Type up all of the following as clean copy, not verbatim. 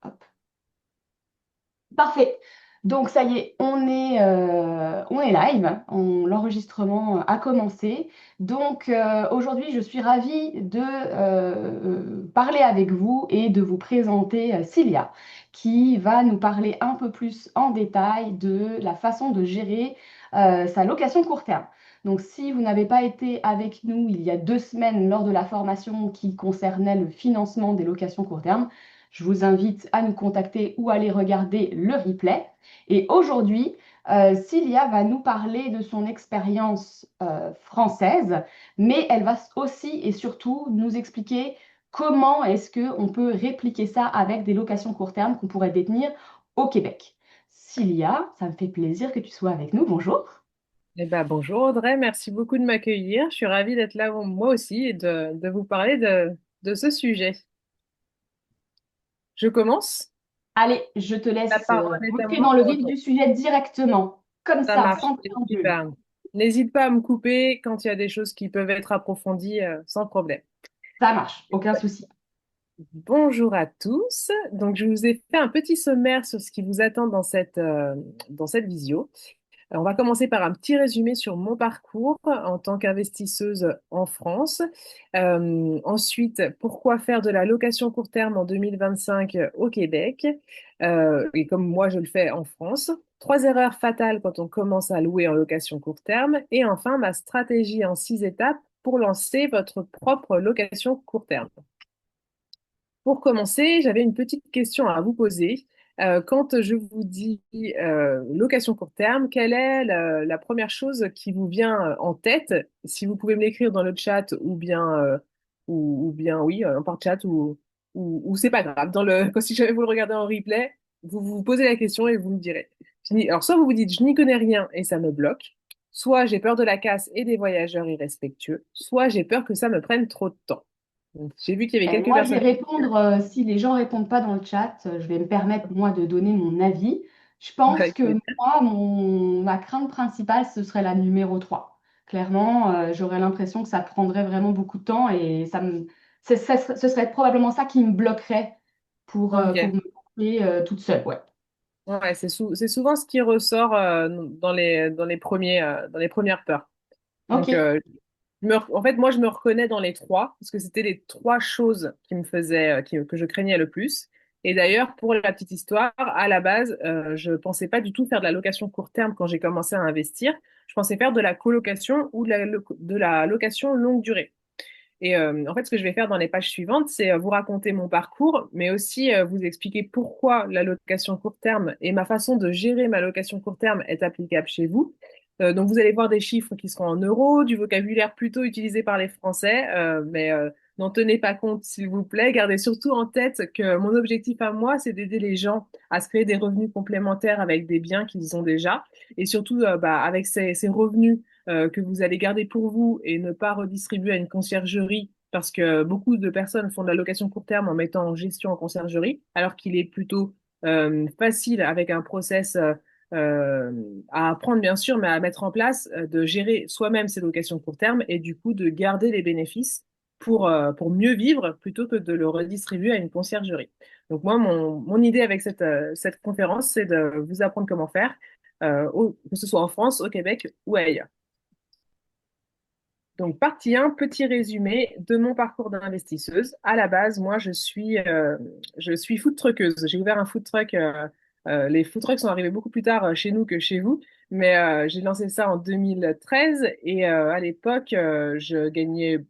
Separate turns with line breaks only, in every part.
Hop. Parfait. Donc ça y est, on est live. L'enregistrement a commencé. Donc aujourd'hui, je suis ravie de parler avec vous et de vous présenter Cilia, qui va nous parler un peu plus en détail de la façon de gérer sa location court terme. Donc si vous n'avez pas été avec nous il y a 2 semaines lors de la formation qui concernait le financement des locations court terme, je vous invite à nous contacter ou à aller regarder le replay. Et aujourd'hui, Cilia va nous parler de son expérience française, mais elle va aussi et surtout nous expliquer comment est-ce qu'on peut répliquer ça avec des locations court terme qu'on pourrait détenir au Québec. Cilia, ça me fait plaisir que tu sois avec nous. Bonjour.
Eh ben, bonjour Audrey, merci beaucoup de m'accueillir. Je suis ravie d'être là moi aussi et de vous parler de ce sujet. Je commence?
Allez, je te
La
laisse
parole est à
rentrer
moi?
dans le vif
Ok,
du sujet directement, comme
ça
ça,
marche.
sans
Et puis,
préambule.
ben, n'hésite pas à me couper quand il y a des choses qui peuvent être approfondies, sans problème.
Ça marche, aucun souci.
Bonjour à tous. Donc, je vous ai fait un petit sommaire sur ce qui vous attend dans cette visio. On va commencer par un petit résumé sur mon parcours en tant qu'investisseuse en France. Ensuite, pourquoi faire de la location court terme en 2025 au Québec, et comme moi je le fais en France. Trois erreurs fatales quand on commence à louer en location court terme. Et enfin, ma stratégie en 6 étapes pour lancer votre propre location court terme. Pour commencer, j'avais une petite question à vous poser. Quand je vous dis location court terme, quelle est la première chose qui vous vient en tête? Si vous pouvez me l'écrire dans le chat ou bien oui, par chat ou c'est pas grave. Si jamais vous le regardez en replay, vous vous posez la question et vous me direz. Alors soit vous vous dites je n'y connais rien et ça me bloque, soit j'ai peur de la casse et des voyageurs irrespectueux, soit j'ai peur que ça me prenne trop de temps. Donc, j'ai vu qu'il y avait
Et
quelques
moi, je vais
personnes.
répondre, si les gens répondent pas dans le chat, je vais me permettre, moi, de donner mon avis. Je pense
Avec
que
plaisir.
moi, ma crainte principale, ce serait la numéro 3. Clairement, j'aurais l'impression que ça prendrait vraiment beaucoup de temps et ce serait probablement ça qui me bloquerait pour
Ok.
me lancer toute seule. Ouais.
Ouais, c'est souvent ce qui ressort dans les premières peurs.
Ok.
Donc, en fait, moi, je me reconnais dans les trois, parce que c'était les trois choses qui me faisaient, que je craignais le plus. Et d'ailleurs, pour la petite histoire, à la base, je pensais pas du tout faire de la location court terme quand j'ai commencé à investir. Je pensais faire de la colocation ou de la location longue durée. Et en fait, ce que je vais faire dans les pages suivantes, c'est vous raconter mon parcours, mais aussi vous expliquer pourquoi la location court terme et ma façon de gérer ma location court terme est applicable chez vous. Donc, vous allez voir des chiffres qui seront en euros, du vocabulaire plutôt utilisé par les Français, mais n'en tenez pas compte, s'il vous plaît. Gardez surtout en tête que mon objectif à moi, c'est d'aider les gens à se créer des revenus complémentaires avec des biens qu'ils ont déjà, et surtout avec ces revenus que vous allez garder pour vous et ne pas redistribuer à une conciergerie parce que beaucoup de personnes font de la location court terme en mettant en gestion en conciergerie, alors qu'il est plutôt facile avec un process euh, à apprendre bien sûr, mais à mettre en place, de gérer soi-même ses locations court terme et du coup de garder les bénéfices pour mieux vivre plutôt que de le redistribuer à une conciergerie. Donc moi, mon idée avec cette conférence, c'est de vous apprendre comment faire, que ce soit en France, au Québec ou ailleurs. Donc, partie 1, petit résumé de mon parcours d'investisseuse. À la base, moi, je suis food truckeuse. J'ai ouvert un food truck. Les food trucks sont arrivés beaucoup plus tard chez nous que chez vous, mais j'ai lancé ça en 2013 et à l'époque, je gagnais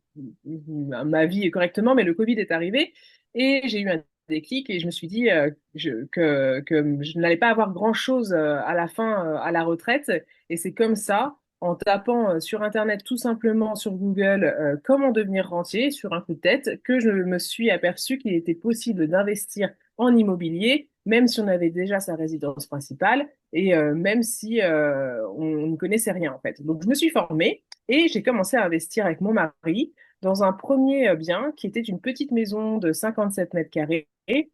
ma vie correctement, mais le Covid est arrivé et j'ai eu un déclic et je me suis dit que je n'allais pas avoir grand-chose à la fin, à la retraite. Et c'est comme ça en tapant sur Internet tout simplement sur Google comment devenir rentier sur un coup de tête que je me suis aperçu qu'il était possible d'investir en immobilier, même si on avait déjà sa résidence principale et même si on ne connaissait rien en fait. Donc je me suis formée et j'ai commencé à investir avec mon mari dans un premier bien qui était une petite maison de 57 mètres carrés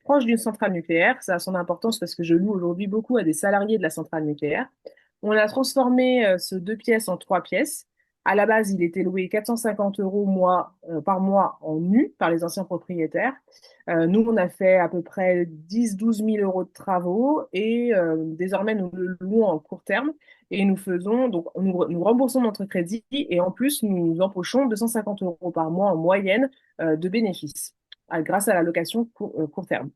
proche d'une centrale nucléaire. Ça a son importance parce que je loue aujourd'hui beaucoup à des salariés de la centrale nucléaire. On a transformé ce 2 pièces en 3 pièces. À la base, il était loué 450 euros par mois en nu par les anciens propriétaires. Nous, on a fait à peu près 10-12 000 euros de travaux et désormais, nous le louons en court terme et nous faisons, donc, nous remboursons notre crédit et en plus, nous empochons 250 euros par mois en moyenne de bénéfices grâce à la location court terme.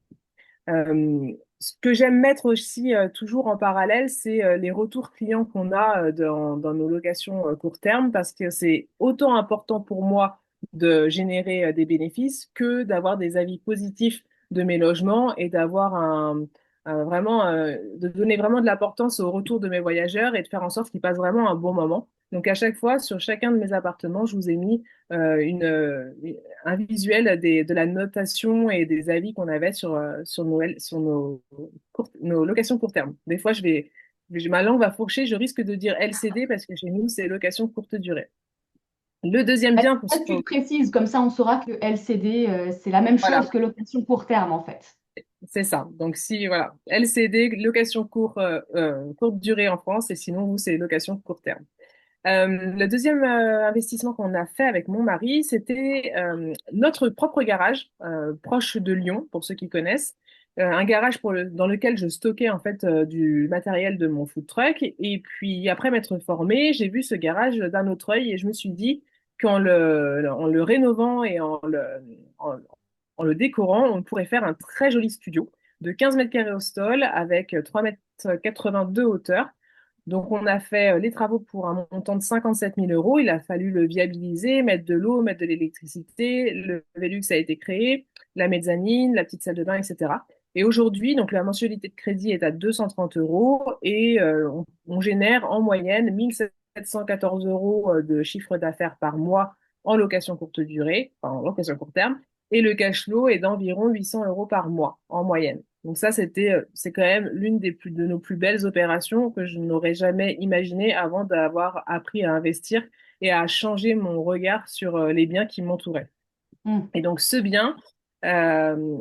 Ce que j'aime mettre aussi toujours en parallèle, c'est les retours clients qu'on a dans nos locations court terme, parce que c'est autant important pour moi de générer des bénéfices que d'avoir des avis positifs de mes logements et d'avoir vraiment de donner vraiment de l'importance au retour de mes voyageurs et de faire en sorte qu'ils passent vraiment un bon moment. Donc à chaque fois, sur chacun de mes appartements, je vous ai mis un visuel de la notation et des avis qu'on avait sur nos locations court terme. Des fois, ma langue va fourcher, je risque de dire LCD parce que chez nous, c'est location courte durée. Le deuxième bien,
Est-ce que tu le précises, comme ça on saura que LCD, c'est la même chose
voilà,
que location court terme en fait.
c'est ça. Donc, si, voilà, LCD, location courte durée en France, et sinon, vous, c'est location court terme. Le deuxième investissement qu'on a fait avec mon mari, c'était notre propre garage proche de Lyon, pour ceux qui connaissent. Un garage dans lequel je stockais en fait du matériel de mon food truck. Et puis après m'être formée, j'ai vu ce garage d'un autre œil et je me suis dit en le rénovant et en, en le décorant, on pourrait faire un très joli studio de 15 mètres carrés au sol avec 3,82 m hauteur. Donc, on a fait les travaux pour un montant de 57 000 euros. Il a fallu le viabiliser, mettre de l'eau, mettre de l'électricité. Le Velux a été créé, la mezzanine, la petite salle de bain, etc. Et aujourd'hui, donc la mensualité de crédit est à 230 euros et on génère en moyenne 1 714 euros de chiffre d'affaires par mois en location courte durée, enfin, en location court terme. Et le cash flow est d'environ 800 euros par mois en moyenne. Donc ça, c'est quand même l'une de nos plus belles opérations que je n'aurais jamais imaginé avant d'avoir appris à investir et à changer mon regard sur les biens qui m'entouraient.
Hmm.
Et donc ce bien, euh,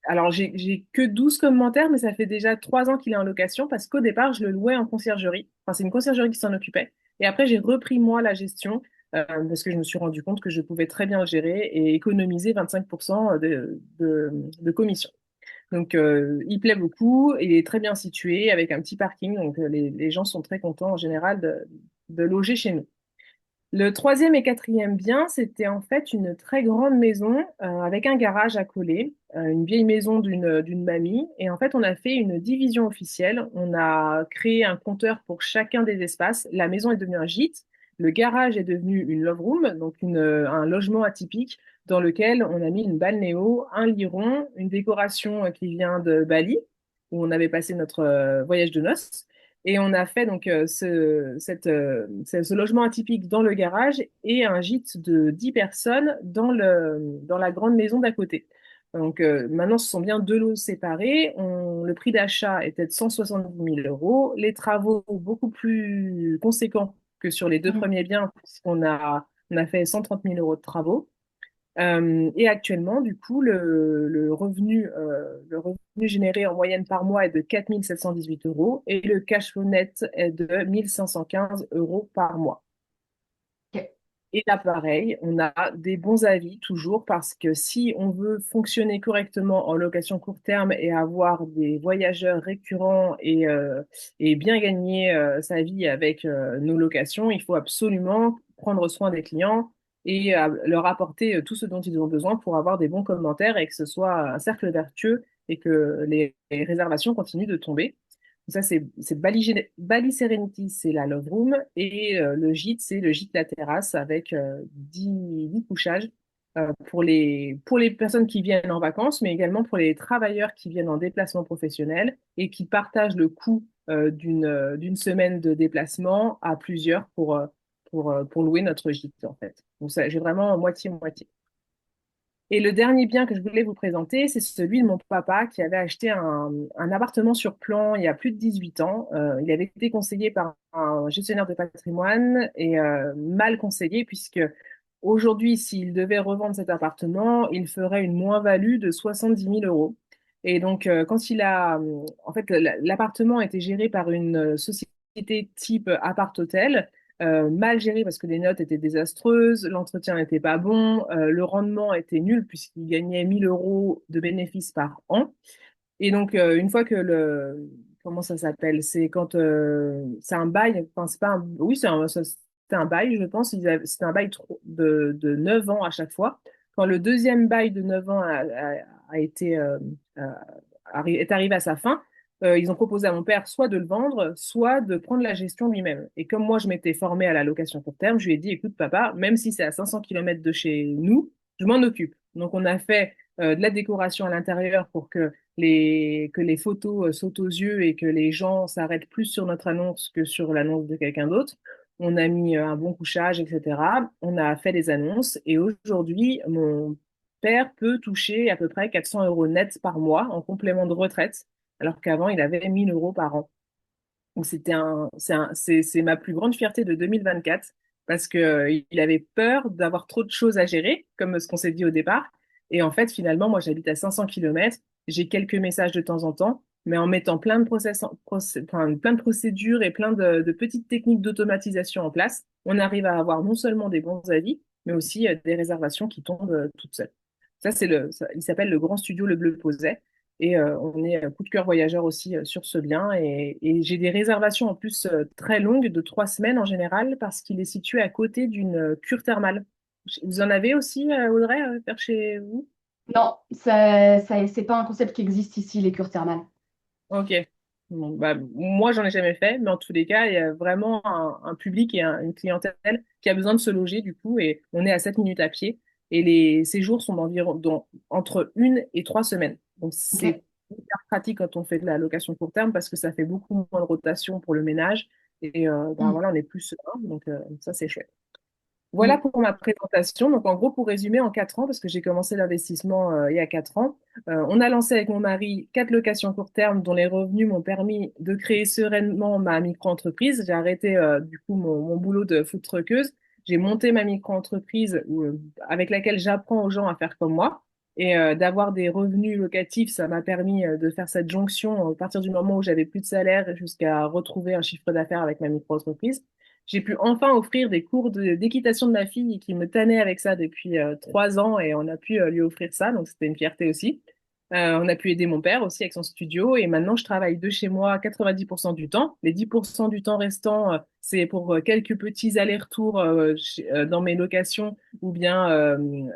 alors j'ai que 12 commentaires, mais ça fait déjà 3 ans qu'il est en location parce qu'au départ, je le louais en conciergerie. Enfin, c'est une conciergerie qui s'en occupait. Et après, j'ai repris moi la gestion parce que je me suis rendu compte que je pouvais très bien le gérer et économiser 25% de commission. Donc, il plaît beaucoup, il est très bien situé avec un petit parking, donc les gens sont très contents en général de loger chez nous. Le troisième et quatrième bien, c'était en fait une très grande maison avec un garage à coller, une vieille maison d'une mamie. Et en fait, on a fait une division officielle. On a créé un compteur pour chacun des espaces. La maison est devenue un gîte. Le garage est devenu une love room, donc un logement atypique dans lequel on a mis une balnéo, un lit rond, une décoration qui vient de Bali, où on avait passé notre voyage de noces. Et on a fait donc ce logement atypique dans le garage et un gîte de 10 personnes dans la grande maison d'à côté. Donc maintenant, ce sont bien deux lots séparés. Le prix d'achat était de 170 000 euros. Les travaux beaucoup plus conséquents que sur les deux
Hmm.
premiers biens, on a fait 130 000 euros de travaux. Et actuellement, du coup, le revenu généré en moyenne par mois est de 4 718 euros et le cash flow net est de 1 515 euros par mois.
Ok.
Et là, pareil, on a des bons avis toujours parce que si on veut fonctionner correctement en location court terme et avoir des voyageurs récurrents et bien gagner sa vie avec nos locations, il faut absolument prendre soin des clients et leur apporter tout ce dont ils ont besoin pour avoir des bons commentaires et que ce soit un cercle vertueux et que les réservations continuent de tomber. Ça, c'est Bali Serenity, c'est la Love Room. Et le gîte, c'est le gîte La Terrasse avec 10 couchages pour les personnes qui viennent en vacances, mais également pour les travailleurs qui viennent en déplacement professionnel et qui partagent le coût d'une semaine de déplacement à plusieurs pour louer notre gîte, en fait. Donc, ça, j'ai vraiment moitié-moitié. Et le dernier bien que je voulais vous présenter, c'est celui de mon papa qui avait acheté un appartement sur plan il y a plus de 18 ans. Il avait été conseillé par un gestionnaire de patrimoine et mal conseillé puisque aujourd'hui, s'il devait revendre cet appartement, il ferait une moins-value de 70 000 euros. Et donc, en fait, l'appartement était géré par une société type appart-hôtel mal géré parce que les notes étaient désastreuses, l'entretien n'était pas bon, le rendement était nul puisqu'il gagnait 1 000 € de bénéfices par an. Et donc, une fois que comment ça s'appelle? C'est quand c'est un bail, enfin, c'est pas un, oui, c'était un bail, je pense. C'était un bail de 9 ans à chaque fois. Quand le deuxième bail de 9 ans a été, est arrivé à sa fin, ils ont proposé à mon père soit de le vendre, soit de prendre la gestion lui-même. Et comme moi, je m'étais formée à la location court terme, je lui ai dit, écoute, papa, même si c'est à 500 kilomètres de chez nous, je m'en occupe. Donc, on a fait de la décoration à l'intérieur pour que les photos sautent aux yeux et que les gens s'arrêtent plus sur notre annonce que sur l'annonce de quelqu'un d'autre. On a mis un bon couchage, etc. On a fait des annonces et aujourd'hui, mon père peut toucher à peu près 400 € net par mois en complément de retraite, alors qu'avant, il avait 1 000 € par an. Donc c'est ma plus grande fierté de 2024 parce que il avait peur d'avoir trop de choses à gérer, comme ce qu'on s'est dit au départ. Et en fait, finalement, moi, j'habite à 500 kilomètres, j'ai quelques messages de temps en temps, mais en mettant plein de enfin, plein de procédures et plein de petites techniques d'automatisation en place, on arrive à avoir non seulement des bons avis, mais aussi des réservations qui tombent toutes seules. Il s'appelle le Grand Studio Le Bleu Posay. Et on est coup de cœur voyageur aussi sur ce bien. Et j'ai des réservations en plus très longues, de 3 semaines en général, parce qu'il est situé à côté d'une cure thermale. Vous en avez aussi, Audrey, vers chez vous?
Non, c'est pas un concept qui existe ici, les cures thermales.
Ok. Bon, bah, moi, j'en ai jamais fait, mais en tous les cas, il y a vraiment un public et une clientèle qui a besoin de se loger, du coup, et on est à 7 minutes à pied. Et les séjours sont entre 1 et 3 semaines. Donc,
Ok.
c'est hyper pratique quand on fait de la location court terme parce que ça fait beaucoup moins de rotation pour le ménage. Et bah,
Mm,
voilà, on est plus serein. Donc, ça, c'est chouette. Voilà
mm.
pour ma présentation. Donc, en gros, pour résumer, en 4 ans, parce que j'ai commencé l'investissement il y a 4 ans, on a lancé avec mon mari 4 locations court terme dont les revenus m'ont permis de créer sereinement ma micro-entreprise. J'ai arrêté du coup mon boulot de food truckeuse. J'ai monté ma micro-entreprise avec laquelle j'apprends aux gens à faire comme moi. Et d'avoir des revenus locatifs, ça m'a permis de faire cette jonction à partir du moment où j'avais plus de salaire jusqu'à retrouver un chiffre d'affaires avec ma micro-entreprise. J'ai pu enfin offrir des cours d'équitation de ma fille qui me tannait avec ça depuis 3 ans et on a pu lui offrir ça, donc c'était une fierté aussi. On a pu aider mon père aussi avec son studio et maintenant je travaille de chez moi 90% du temps. Les 10% du temps restants, c'est pour quelques petits allers-retours dans mes locations ou bien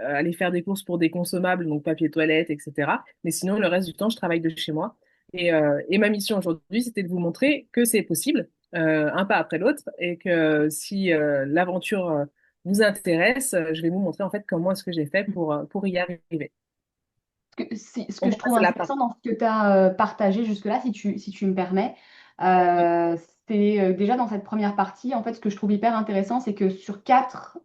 aller faire des courses pour des consommables, donc papier toilette, etc. Mais sinon, le reste du temps, je travaille de chez moi. Et ma mission aujourd'hui, c'était de vous montrer que c'est possible un pas après l'autre et que si l'aventure vous intéresse, je vais vous montrer en fait comment est-ce que j'ai fait pour y arriver.
Ce
On
que
va
je trouve
passer la parole.
intéressant dans ce que tu as partagé jusque-là, si tu me permets,
Oui,
c'est déjà dans cette première partie, en fait, ce que je trouve hyper intéressant, c'est que sur quatre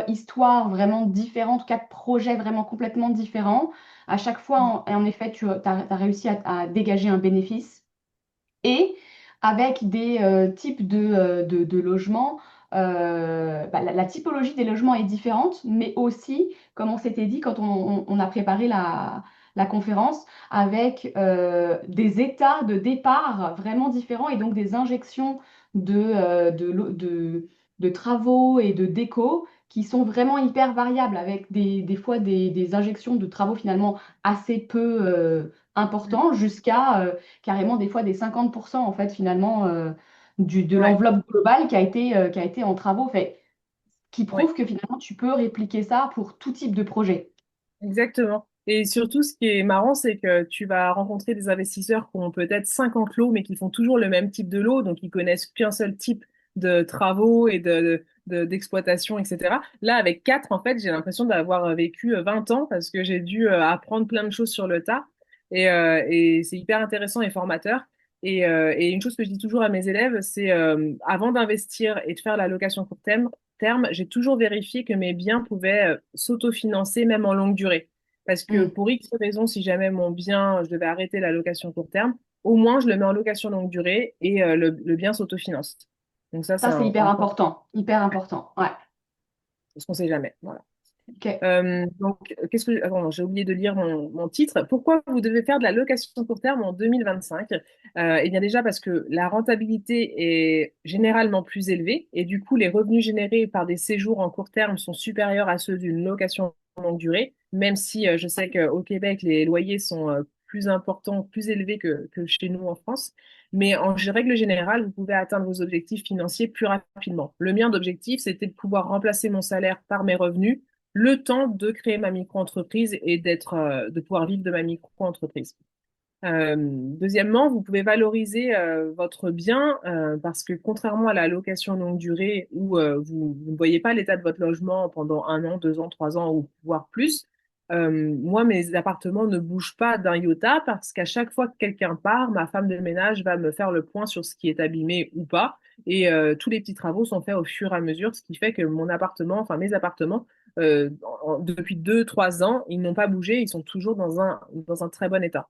histoires vraiment différentes, quatre projets vraiment complètement différents, à chaque fois, en effet, tu as réussi à dégager un bénéfice et avec des types de logements. Bah, la typologie des logements est différente, mais aussi, comme on s'était dit quand on a préparé la conférence, avec des états de départ vraiment différents et donc des injections de travaux et de déco qui sont vraiment hyper variables, avec des fois des injections de travaux finalement assez peu importants jusqu'à carrément des fois des 50% en fait finalement de
ouais,
l'enveloppe globale qui a été en travaux, fait, qui
ouais.
prouve que finalement tu peux répliquer ça pour tout type de projet.
Exactement. Et surtout, ce qui est marrant, c'est que tu vas rencontrer des investisseurs qui ont peut-être 50 lots, mais qui font toujours le même type de lot, donc ils connaissent qu'un seul type de travaux et d'exploitation, etc. Là, avec 4, en fait, j'ai l'impression d'avoir vécu 20 ans parce que j'ai dû apprendre plein de choses sur le tas. Et c'est hyper intéressant et formateur. Et une chose que je dis toujours à mes élèves, c'est avant d'investir et de faire la location court terme, j'ai toujours vérifié que mes biens pouvaient s'autofinancer même en longue durée. Parce que
Mm.
pour X raisons, si jamais mon bien, je devais arrêter la location court terme, au moins je le mets en location longue durée et le bien s'autofinance. Donc ça, c'est
Ça, c'est hyper
un point
important, hyper important. Ouais.
parce qu'on sait jamais. Voilà.
Ok.
Donc, qu'est-ce que... Attends, j'ai oublié de lire mon titre. Pourquoi vous devez faire de la location court terme en 2025? Eh bien déjà parce que la rentabilité est généralement plus élevée et du coup, les revenus générés par des séjours en court terme sont supérieurs à ceux d'une location longue durée, même si je sais qu'au Québec, les loyers sont plus importants, plus élevés que chez nous en France. Mais en règle générale, vous pouvez atteindre vos objectifs financiers plus rapidement. Le mien d'objectif, c'était de pouvoir remplacer mon salaire par mes revenus le temps de créer ma micro-entreprise et de pouvoir vivre de ma micro-entreprise. Deuxièmement, vous pouvez valoriser votre bien parce que contrairement à la location longue durée où vous ne voyez pas l'état de votre logement pendant 1 an, 2 ans, 3 ans ou voire plus, moi, mes appartements ne bougent pas d'un iota parce qu'à chaque fois que quelqu'un part, ma femme de ménage va me faire le point sur ce qui est abîmé ou pas. Et tous les petits travaux sont faits au fur et à mesure, ce qui fait que mon appartement, enfin mes appartements, depuis 2, 3 ans, ils n'ont pas bougé, ils sont toujours dans un très bon état.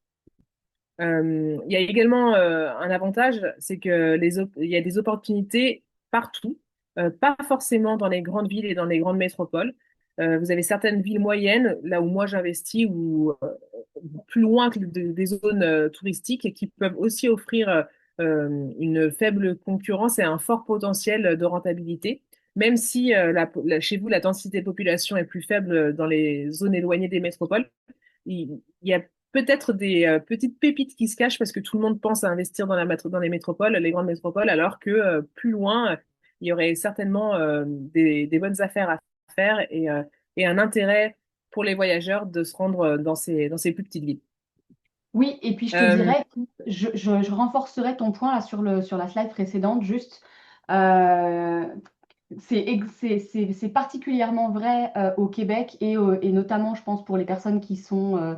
Il y a également un avantage, c'est que il y a des opportunités partout, pas forcément dans les grandes villes et dans les grandes métropoles. Vous avez certaines villes moyennes, là où moi j'investis, ou plus loin que des zones touristiques, et qui peuvent aussi offrir une faible concurrence et un fort potentiel de rentabilité. Même si chez vous, la densité de population est plus faible dans les zones éloignées des métropoles, il y a peut-être des petites pépites qui se cachent parce que tout le monde pense à investir dans les métropoles, les grandes métropoles, alors que plus loin, il y aurait certainement des bonnes affaires à faire et un intérêt pour les voyageurs de se rendre dans ces plus petites villes.
Oui, et puis je te
Euh,
dirais que je renforcerai ton point là sur la slide précédente, juste. euh, c'est particulièrement vrai au Québec et notamment, je pense, pour les personnes qui sont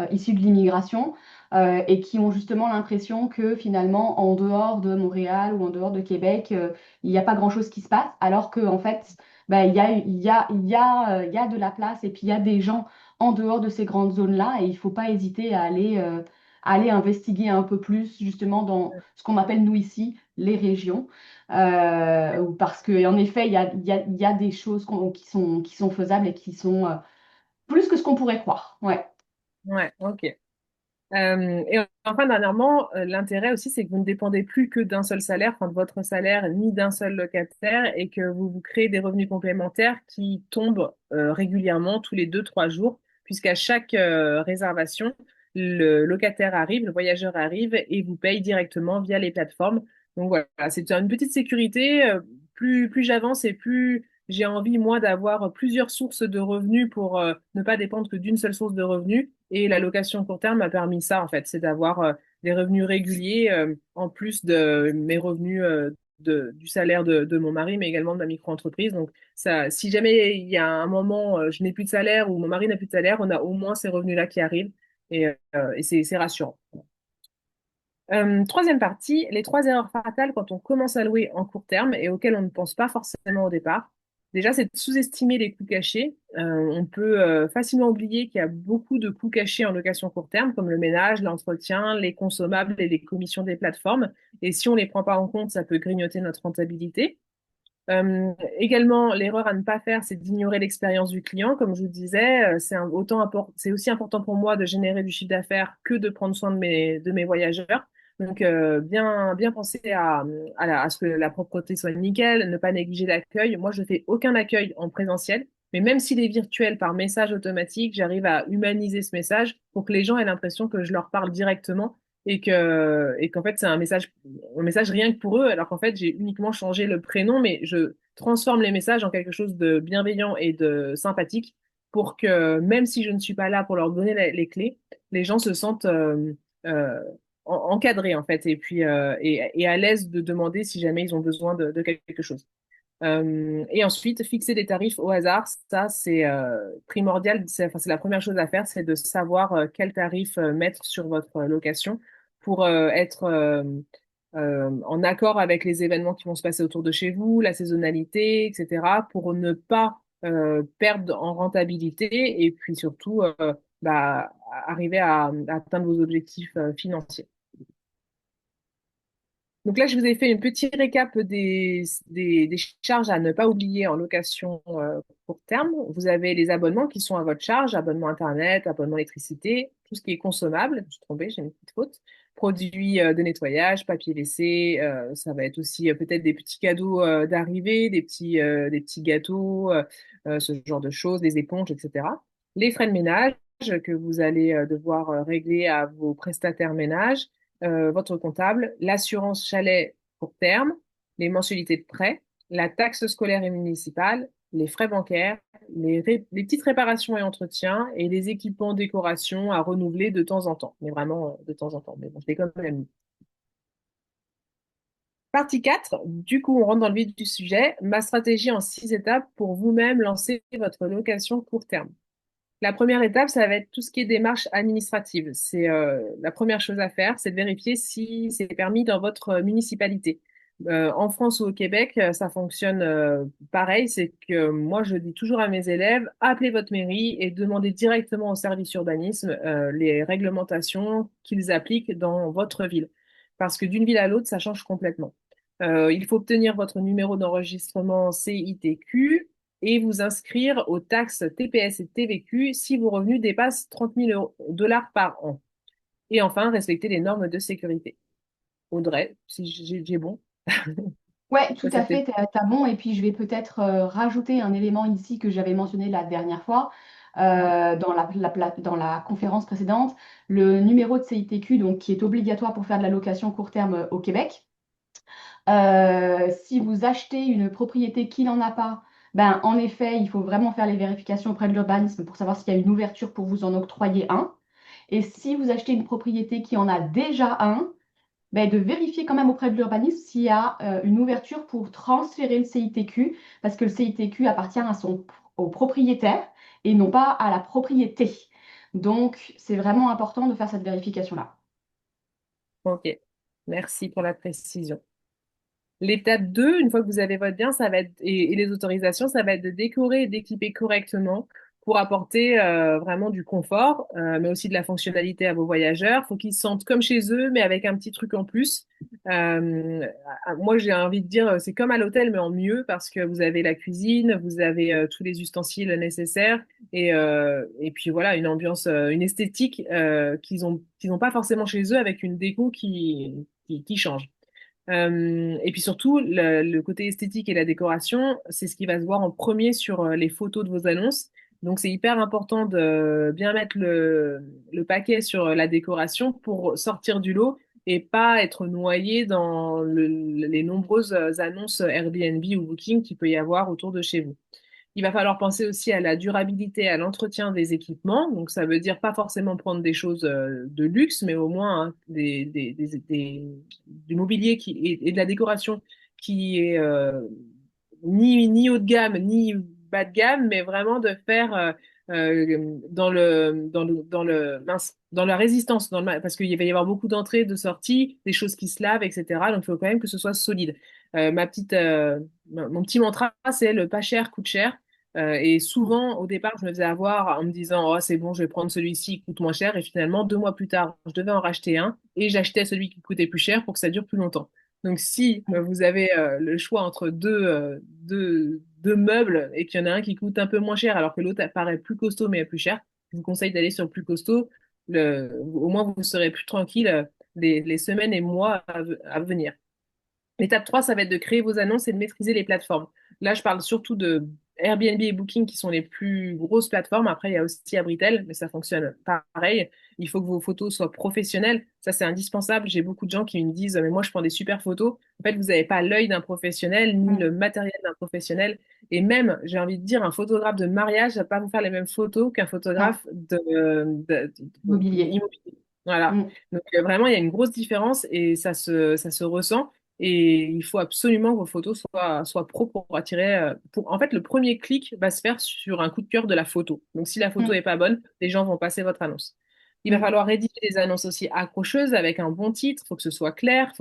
issues de l'immigration et qui ont justement l'impression que finalement, en dehors de Montréal ou en dehors de Québec, il n'y a pas grand-chose qui se passe, alors qu'en fait, bah, il y a de la place et puis il y a des gens en dehors de ces grandes zones-là et il ne faut pas hésiter à aller investiguer un peu plus justement dans ce qu'on appelle nous ici les régions. Parce qu'en effet, il y a des choses qui sont faisables et qui sont plus que ce qu'on pourrait croire. Ouais.
ouais, ok. Et enfin, dernièrement, l'intérêt aussi, c'est que vous ne dépendez plus que d'un seul salaire, enfin de votre salaire, ni d'un seul locataire, et que vous créez des revenus complémentaires qui tombent régulièrement tous les 2, 3 jours, puisqu'à chaque réservation, le locataire arrive, le voyageur arrive et vous paye directement via les plateformes. Donc voilà, c'est une petite sécurité. Plus j'avance et plus j'ai envie, moi, d'avoir plusieurs sources de revenus pour ne pas dépendre que d'une seule source de revenus. Et la location court terme m'a permis ça, en fait, c'est d'avoir des revenus réguliers en plus de mes revenus du salaire de mon mari, mais également de ma micro-entreprise. Donc, ça, si jamais il y a un moment, je n'ai plus de salaire ou mon mari n'a plus de salaire, on a au moins ces revenus-là qui arrivent et c'est rassurant. Troisième partie, les 3 erreurs fatales quand on commence à louer en court terme et auxquelles on ne pense pas forcément au départ. Déjà, c'est de sous-estimer les coûts cachés. On peut facilement oublier qu'il y a beaucoup de coûts cachés en location court terme, comme le ménage, l'entretien, les consommables et les commissions des plateformes. Et si on les prend pas en compte, ça peut grignoter notre rentabilité. Également, l'erreur à ne pas faire, c'est d'ignorer l'expérience du client. Comme je vous disais, c'est aussi important pour moi de générer du chiffre d'affaires que de prendre soin de mes voyageurs. Donc, bien penser à ce que la propreté soit nickel, ne pas négliger l'accueil. Moi, je fais aucun accueil en présentiel, mais même s'il est virtuel par message automatique, j'arrive à humaniser ce message pour que les gens aient l'impression que je leur parle directement et qu'en fait c'est un message rien que pour eux, alors qu'en fait j'ai uniquement changé le prénom, mais je transforme les messages en quelque chose de bienveillant et de sympathique pour que même si je ne suis pas là pour leur donner les clés, les gens se sentent euh, encadrés en fait et à l'aise de demander si jamais ils ont besoin de quelque chose. Et ensuite, fixer des tarifs au hasard, ça c'est primordial. Enfin, c'est la première chose à faire, c'est de savoir quel tarif mettre sur votre location pour être en accord avec les événements qui vont se passer autour de chez vous, la saisonnalité, etc., pour ne pas perdre en rentabilité et puis surtout bah, arriver à atteindre vos objectifs financiers. Donc là, je vous ai fait une petite récap des charges à ne pas oublier en location court terme. Vous avez les abonnements qui sont à votre charge, abonnement Internet, abonnement électricité, tout ce qui est consommable. Je me suis trompée, j'ai une petite faute. Produits de nettoyage, papier WC, ça va être aussi peut-être des petits cadeaux d'arrivée, des petits gâteaux, ce genre de choses, des éponges, etc. Les frais de ménage que vous allez devoir régler à vos prestataires ménage, votre comptable, l'assurance chalet court terme, les mensualités de prêt, la taxe scolaire et municipale, les frais bancaires, les petites réparations et entretiens et les équipements décoration à renouveler de temps en temps. Mais vraiment de temps en temps. Mais bon, je l'ai quand même mis. Partie 4. Du coup, on rentre dans le vif du sujet. Ma stratégie en 6 étapes pour vous-même lancer votre location court terme. La première étape, ça va être tout ce qui est démarche administrative. C'est la première chose à faire, c'est de vérifier si c'est permis dans votre municipalité. En France ou au Québec, ça fonctionne pareil. C'est que moi, je dis toujours à mes élèves, appelez votre mairie et demandez directement au service urbanisme les réglementations qu'ils appliquent dans votre ville. Parce que d'une ville à l'autre, ça change complètement. Il faut obtenir votre numéro d'enregistrement CITQ et vous inscrire aux taxes TPS et TVQ si vos revenus dépassent 30 000 dollars par an. Et enfin, respecter les normes de sécurité. Audrey, si j'ai bon.
Ouais, tout
Ça,
à
c'était
fait, t'as bon. Et puis, je vais peut-être rajouter un élément ici que j'avais mentionné la dernière fois dans dans la conférence précédente, le numéro de CITQ, donc, qui est obligatoire pour faire de la location court terme au Québec. Si vous achetez une propriété qui n'en a pas, ben, en effet, il faut vraiment faire les vérifications auprès de l'urbanisme pour savoir s'il y a une ouverture pour vous en octroyer un. Et si vous achetez une propriété qui en a déjà un, ben, de vérifier quand même auprès de l'urbanisme s'il y a une ouverture pour transférer le CITQ, parce que le CITQ appartient au propriétaire et non pas à la propriété. Donc, c'est vraiment important de faire cette vérification-là.
OK. Merci pour la précision. L'étape 2, une fois que vous avez votre bien, ça va être, et les autorisations, ça va être de décorer et d'équiper correctement pour apporter vraiment du confort, mais aussi de la fonctionnalité à vos voyageurs. Il faut qu'ils se sentent comme chez eux, mais avec un petit truc en plus. Moi, j'ai envie de dire, c'est comme à l'hôtel, mais en mieux, parce que vous avez la cuisine, vous avez tous les ustensiles nécessaires, et puis voilà, une ambiance, une esthétique qu'ils n'ont pas forcément chez eux, avec une déco qui change. Et puis surtout, le côté esthétique et la décoration, c'est ce qui va se voir en premier sur les photos de vos annonces. Donc c'est hyper important de bien mettre le paquet sur la décoration pour sortir du lot et pas être noyé dans les nombreuses annonces Airbnb ou Booking qu'il peut y avoir autour de chez vous. Il va falloir penser aussi à la durabilité, à l'entretien des équipements. Donc, ça veut dire pas forcément prendre des choses de luxe, mais au moins hein, du mobilier et de la décoration qui est ni haut de gamme, ni bas de gamme, mais vraiment de faire dans la résistance, parce qu'il va y avoir beaucoup d'entrées, de sorties, des choses qui se lavent, etc. Donc, il faut quand même que ce soit solide. Mon petit mantra, c'est le pas cher coûte cher. Et souvent, au départ, je me faisais avoir en me disant, oh, c'est bon, je vais prendre celui-ci, il coûte moins cher. Et finalement, 2 mois plus tard, je devais en racheter un et j'achetais celui qui coûtait plus cher pour que ça dure plus longtemps. Donc, si vous avez le choix entre deux meubles et qu'il y en a un qui coûte un peu moins cher alors que l'autre paraît plus costaud mais plus cher, je vous conseille d'aller sur le plus costaud. Au moins, vous serez plus tranquille les semaines et mois à venir. L'étape 3, ça va être de créer vos annonces et de maîtriser les plateformes. Là, je parle surtout de Airbnb et Booking qui sont les plus grosses plateformes. Après, il y a aussi Abritel, mais ça fonctionne pareil. Il faut que vos photos soient professionnelles. Ça, c'est indispensable. J'ai beaucoup de gens qui me disent, mais moi, je prends des super photos. En fait, vous n'avez pas l'œil d'un professionnel ni le
Mm.
matériel d'un professionnel. Et même, j'ai envie de dire, un photographe de mariage ne va pas vous faire les mêmes photos qu'un
Non,
photographe
immobilier.
immobilier. Voilà.
Mm.
Donc, vraiment, il y a une grosse différence et ça se ressent. Et il faut absolument que vos photos soient pro pour attirer. En fait, le premier clic va se faire sur un coup de cœur de la photo. Donc, si la photo
Mm.
est pas bonne, les gens vont passer votre annonce. Il va
Mm.
falloir rédiger des annonces aussi accrocheuses avec un bon titre. Il faut que ce soit clair, euh,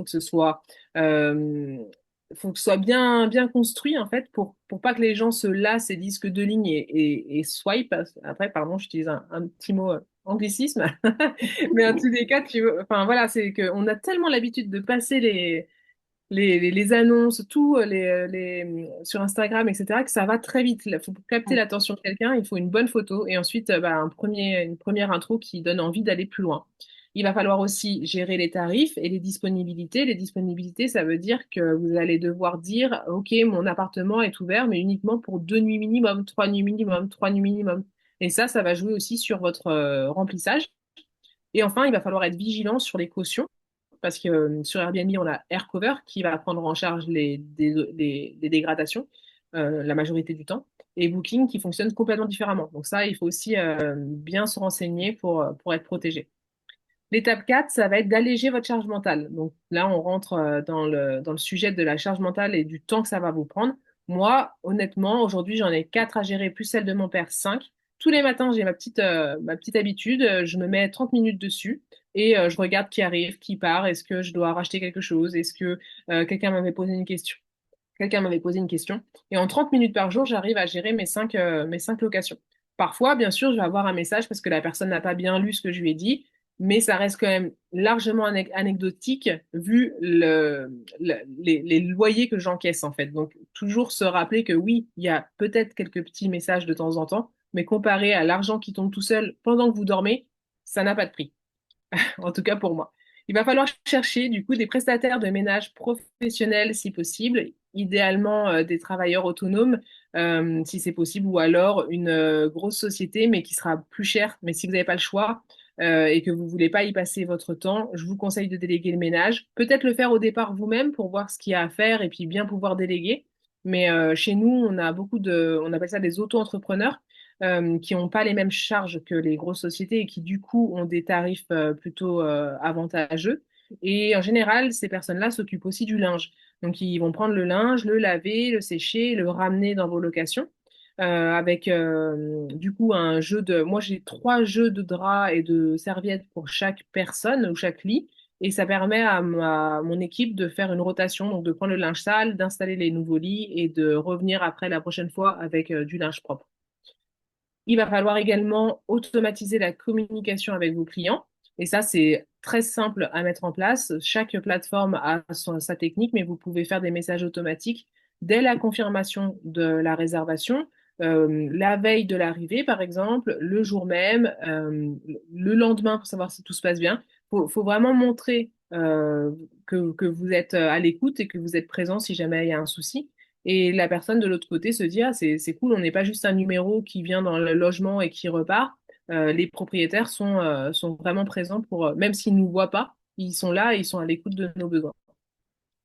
faut que ce soit bien construit en fait pour pas que les gens se lassent et disent que 2 lignes et swipe. Après, pardon, j'utilise un petit mot anglicisme. Mais en tous les cas, enfin voilà, c'est qu'on a tellement l'habitude de passer les annonces, tout, sur Instagram, etc., que ça va très vite. Il faut pour capter
Ouais.
l'attention de quelqu'un, il faut une bonne photo et ensuite une première intro qui donne envie d'aller plus loin. Il va falloir aussi gérer les tarifs et les disponibilités. Les disponibilités, ça veut dire que vous allez devoir dire, OK, mon appartement est ouvert, mais uniquement pour 2 nuits minimum, 3 nuits minimum, 3 nuits minimum. Et ça va jouer aussi sur votre remplissage. Et enfin, il va falloir être vigilant sur les cautions parce que sur Airbnb, on a AirCover qui va prendre en charge les dégradations la majorité du temps, et Booking qui fonctionne complètement différemment. Donc ça, il faut aussi bien se renseigner pour être protégé. L'étape 4, ça va être d'alléger votre charge mentale. Donc là, on rentre dans le sujet de la charge mentale et du temps que ça va vous prendre. Moi, honnêtement, aujourd'hui, j'en ai 4 à gérer, plus celle de mon père, 5. Tous les matins, j'ai ma petite habitude. Je me mets 30 minutes dessus et je regarde qui arrive, qui part. Est-ce que je dois racheter quelque chose? Est-ce que quelqu'un m'avait posé une question? Quelqu'un m'avait posé une question. Et en 30 minutes par jour, j'arrive à gérer mes cinq locations. Parfois, bien sûr, je vais avoir un message parce que la personne n'a pas bien lu ce que je lui ai dit, mais ça reste quand même largement anecdotique vu les loyers que j'encaisse en fait. Donc, toujours se rappeler que oui, il y a peut-être quelques petits messages de temps en temps, mais comparé à l'argent qui tombe tout seul pendant que vous dormez, ça n'a pas de prix, en tout cas pour moi. Il va falloir chercher du coup des prestataires de ménage professionnels si possible, idéalement des travailleurs autonomes si c'est possible, ou alors une grosse société mais qui sera plus chère. Mais si vous n'avez pas le choix et que vous voulez pas y passer votre temps, je vous conseille de déléguer le ménage. Peut-être le faire au départ vous-même pour voir ce qu'il y a à faire et puis bien pouvoir déléguer. Mais chez nous, on appelle ça des auto-entrepreneurs qui n'ont pas les mêmes charges que les grosses sociétés et qui du coup ont des tarifs plutôt avantageux. Et en général, ces personnes-là s'occupent aussi du linge. Donc ils vont prendre le linge, le laver, le sécher, le ramener dans vos locations. Avec du coup un jeu de... Moi j'ai 3 jeux de draps et de serviettes pour chaque personne ou chaque lit. Et ça permet mon équipe de faire une rotation, donc de prendre le linge sale, d'installer les nouveaux lits et de revenir après la prochaine fois avec du linge propre. Il va falloir également automatiser la communication avec vos clients. Et ça, c'est très simple à mettre en place. Chaque plateforme a sa technique, mais vous pouvez faire des messages automatiques dès la confirmation de la réservation, la veille de l'arrivée, par exemple, le jour même, le lendemain pour savoir si tout se passe bien. Faut vraiment montrer que vous êtes à l'écoute et que vous êtes présent si jamais il y a un souci. Et la personne de l'autre côté se dit, ah, c'est cool, on n'est pas juste un numéro qui vient dans le logement et qui repart. Les propriétaires sont vraiment présents pour, même s'ils ne nous voient pas, ils sont là et ils sont à l'écoute de nos besoins.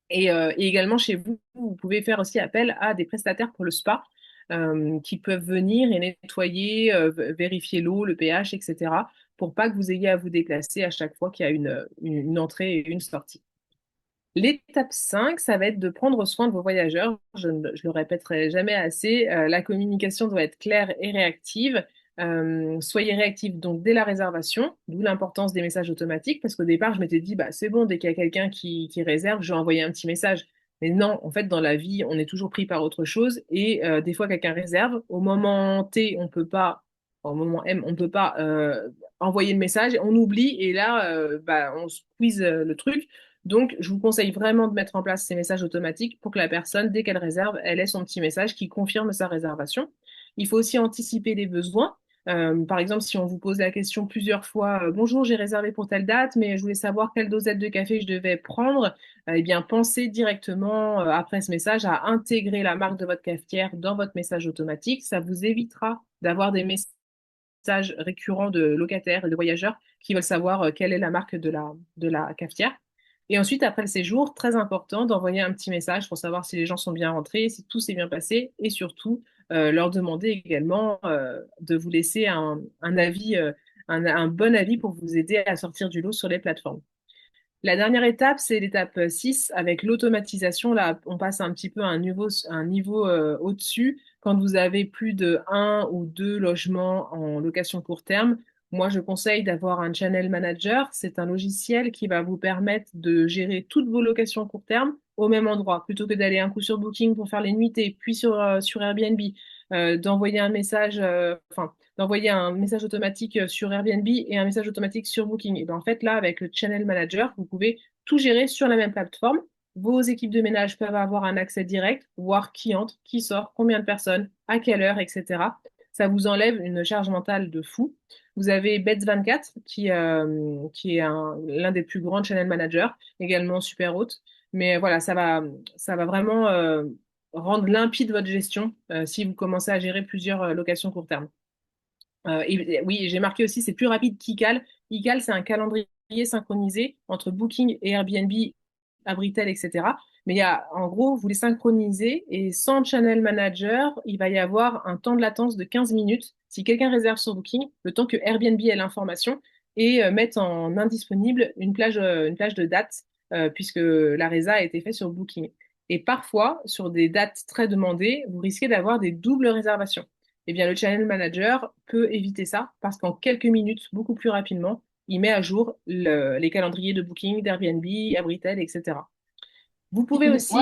Et également chez vous, vous pouvez faire aussi appel à des prestataires pour le spa qui peuvent venir et nettoyer, vérifier l'eau, le pH, etc. pour pas que vous ayez à vous déplacer à chaque fois qu'il y a une entrée et une sortie. L'étape 5, ça va être de prendre soin de vos voyageurs. Je le répéterai jamais assez. La communication doit être claire et réactive. Soyez réactifs donc dès la réservation, d'où l'importance des messages automatiques, parce qu'au départ, je m'étais dit, bah, c'est bon, dès qu'il y a quelqu'un qui réserve, je vais envoyer un petit message. Mais non, en fait, dans la vie, on est toujours pris par autre chose. Et des fois, quelqu'un réserve. Au moment T, on peut pas, au moment M, on peut pas envoyer le message. On oublie et là, bah, on squeeze le truc. Donc, je vous conseille vraiment de mettre en place ces messages automatiques pour que la personne, dès qu'elle réserve, elle ait son petit message qui confirme sa réservation. Il faut aussi anticiper les besoins. Par exemple, si on vous pose la question plusieurs fois, bonjour, j'ai réservé pour telle date, mais je voulais savoir quelle dosette de café je devais prendre, eh bien, pensez directement, après ce message, à intégrer la marque de votre cafetière dans votre message automatique. Ça vous évitera d'avoir des messages récurrents de locataires et de voyageurs qui veulent savoir quelle est la marque de la cafetière. Et ensuite, après le séjour, très important d'envoyer un petit message pour savoir si les gens sont bien rentrés, si tout s'est bien passé, et surtout leur demander également de vous laisser un avis, un bon avis pour vous aider à sortir du lot sur les plateformes. La dernière étape, c'est l'étape 6 avec l'automatisation. Là, on passe un petit peu à un niveau au-dessus. Quand vous avez plus de 1 ou 2 logements en location court terme, moi, je conseille d'avoir un channel manager. C'est un logiciel qui va vous permettre de gérer toutes vos locations court terme au même endroit, plutôt que d'aller un coup sur Booking pour faire les nuitées, puis sur Airbnb, d'envoyer un message, d'envoyer un message automatique sur Airbnb et un message automatique sur Booking. Et ben, en fait, là, avec le Channel Manager, vous pouvez tout gérer sur la même plateforme. vos équipes de ménage peuvent avoir un accès direct, voir qui entre, qui sort, combien de personnes, à quelle heure, etc. Ça vous enlève une charge mentale de fou. Vous avez Bets24 qui est l'un des plus grands channel managers, également super haute. Mais voilà, ça va vraiment rendre limpide votre gestion si vous commencez à gérer plusieurs locations court terme. Oui, j'ai marqué aussi, c'est plus rapide qu'Ical. Ical, c'est un calendrier synchronisé entre Booking et Airbnb, Abritel, etc. Mais il y a, en gros, vous les synchronisez et sans channel manager, il va y avoir un temps de latence de 15 minutes. Si quelqu'un réserve sur Booking, le temps que Airbnb ait l'information et mette en indisponible une plage de date, puisque la résa a été faite sur Booking. Et parfois, sur des dates très demandées, vous risquez d'avoir des doubles réservations. Eh bien, le channel manager peut éviter ça parce qu'en quelques minutes, beaucoup plus rapidement, il met à jour les calendriers de Booking, d'Airbnb, Abritel, etc. Vous pouvez
Moi,
aussi...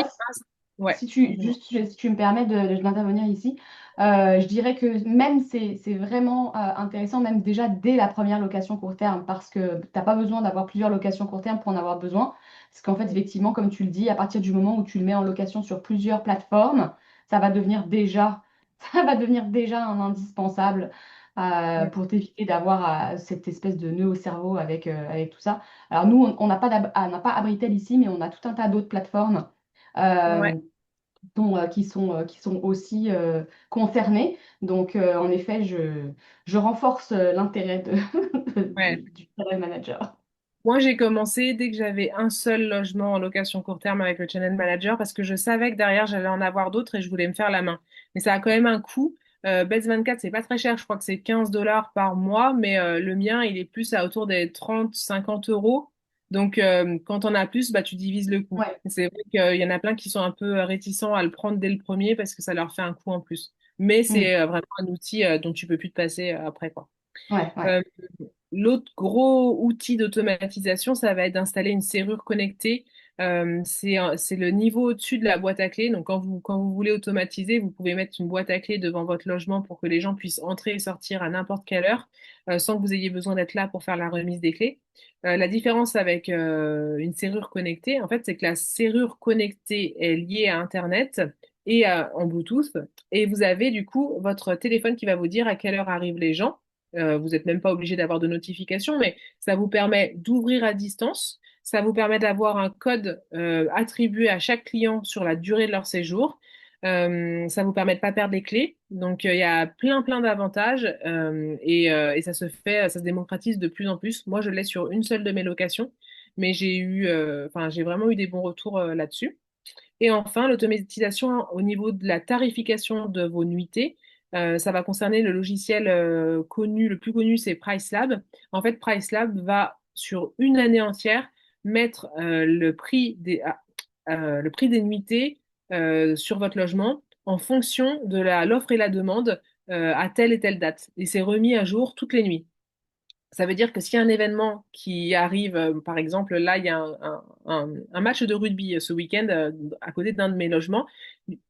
Ouais,
si tu,
dis-moi.
juste, si tu me permets d'intervenir ici, je dirais que même c'est vraiment intéressant, même déjà dès la première location court terme, parce que tu n'as pas besoin d'avoir plusieurs locations court terme pour en avoir besoin. Parce qu'en fait, effectivement, comme tu le dis, à partir du moment où tu le mets en location sur plusieurs plateformes, ça va devenir déjà, ça va devenir déjà un indispensable
Ouais,
pour t'éviter d'avoir cette espèce de nœud au cerveau avec tout ça. Alors nous, on n'a pas, on n'a pas Abritel ici, mais on a tout un tas d'autres plateformes.
ouais,
Euh, qui sont aussi concernés. Donc, en effet, je renforce l'intérêt
ouais.
du channel manager.
Moi, j'ai commencé dès que j'avais un seul logement en location court terme avec le channel manager parce que je savais que derrière, j'allais en avoir d'autres et je voulais me faire la main. Mais ça a quand même un coût. Bets24, c'est pas très cher. Je crois que c'est 15 dollars par mois, mais le mien, il est plus à autour des 30, 50 euros. Donc, quand on a plus, bah, tu divises le coût.
Ouais.
C'est vrai qu'il y en a plein qui sont un peu réticents à le prendre dès le premier parce que ça leur fait un coût en plus. Mais
Mm.
c'est vraiment un outil dont tu peux plus te passer après, quoi.
Ouais, ouais.
Euh, L'autre gros outil d'automatisation, ça va être d'installer une serrure connectée. C'est le niveau au-dessus de la boîte à clés. Donc, quand vous voulez automatiser, vous pouvez mettre une boîte à clés devant votre logement pour que les gens puissent entrer et sortir à n'importe quelle heure, sans que vous ayez besoin d'être là pour faire la remise des clés. La différence avec une serrure connectée, en fait, c'est que la serrure connectée est liée à Internet et en Bluetooth. Et vous avez du coup votre téléphone qui va vous dire à quelle heure arrivent les gens. Vous n'êtes même pas obligé d'avoir de notification, mais ça vous permet d'ouvrir à distance. Ça vous permet d'avoir un code attribué à chaque client sur la durée de leur séjour. Ça vous permet de pas perdre les clés. Donc, il y a plein d'avantages et ça se fait, ça se démocratise de plus en plus. Moi, je l'ai sur une seule de mes locations, mais j'ai vraiment eu des bons retours là-dessus. Et enfin, l'automatisation au niveau de la tarification de vos nuitées. Ça va concerner le logiciel connu, le plus connu, c'est PriceLab. En fait, PriceLab va, sur une année entière, mettre le prix des nuitées sur votre logement en fonction de l'offre et la demande à telle et telle date. Et c'est remis à jour toutes les nuits. Ça veut dire que s'il y a un événement qui arrive, par exemple, là, il y a un match de rugby ce week-end à côté d'un de mes logements.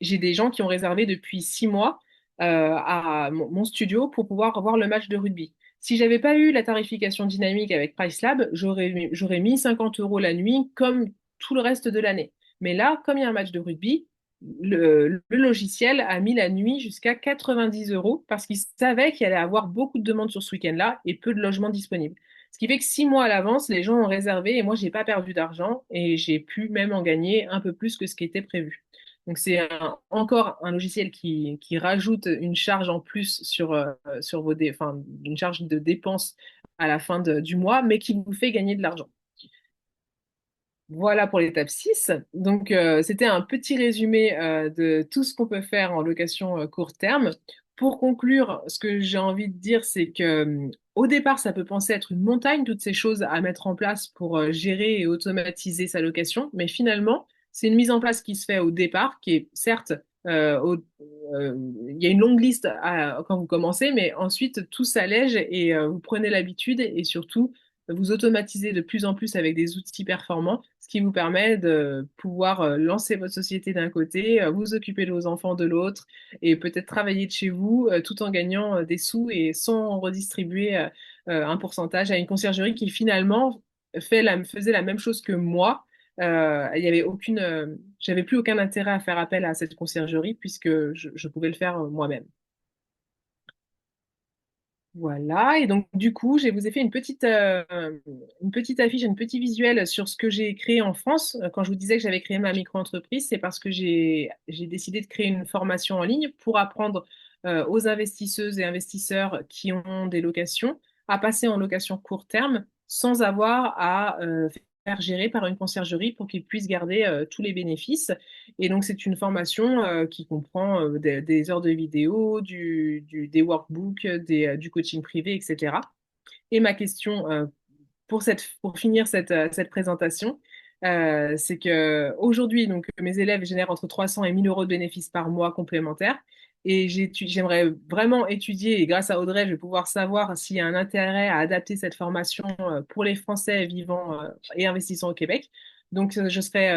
J'ai des gens qui ont réservé depuis 6 mois à mon studio pour pouvoir voir le match de rugby. Si j'avais pas eu la tarification dynamique avec PriceLab, j'aurais mis 50 euros la nuit comme tout le reste de l'année. Mais là, comme il y a un match de rugby, le logiciel a mis la nuit jusqu'à 90 euros parce qu'il savait qu'il allait avoir beaucoup de demandes sur ce week-end-là et peu de logements disponibles. Ce qui fait que 6 mois à l'avance, les gens ont réservé et moi, j'ai pas perdu d'argent et j'ai pu même en gagner un peu plus que ce qui était prévu. Donc, c'est encore un logiciel qui rajoute une charge en plus sur enfin, une charge de dépenses à la fin du mois, mais qui vous fait gagner de l'argent. Voilà pour l'étape 6. Donc, c'était un petit résumé de tout ce qu'on peut faire en location court terme. Pour conclure, ce que j'ai envie de dire, c'est que au départ, ça peut penser être une montagne, toutes ces choses à mettre en place pour gérer et automatiser sa location. Mais finalement, c'est une mise en place qui se fait au départ, qui est certes, il y a une longue liste quand vous commencez, mais ensuite, tout s'allège et vous prenez l'habitude et surtout, vous automatisez de plus en plus avec des outils performants, ce qui vous permet de pouvoir lancer votre société d'un côté, vous occuper de vos enfants de l'autre, et peut-être travailler de chez vous tout en gagnant des sous et sans redistribuer un pourcentage à une conciergerie qui finalement faisait la même chose que moi, il y avait j'avais plus aucun intérêt à faire appel à cette conciergerie puisque je pouvais le faire moi-même. Voilà, et donc du coup, je vous ai fait une petite affiche, un petit visuel sur ce que j'ai créé en France. Quand je vous disais que j'avais créé ma micro-entreprise, c'est parce que j'ai décidé de créer une formation en ligne pour apprendre aux investisseuses et investisseurs qui ont des locations à passer en location court terme sans avoir à faire gérer par une conciergerie pour qu'ils puissent garder tous les bénéfices. Et donc, c'est une formation qui comprend des heures de vidéo, des workbooks, du coaching privé, etc. Et ma question pour finir cette présentation, c'est que aujourd'hui, donc, mes élèves génèrent entre 300 et 1000 euros de bénéfices par mois complémentaires. Et j'aimerais vraiment étudier, et grâce à Audrey, je vais pouvoir savoir s'il y a un intérêt à adapter cette formation pour les Français vivant et investissant au Québec. Donc, je serais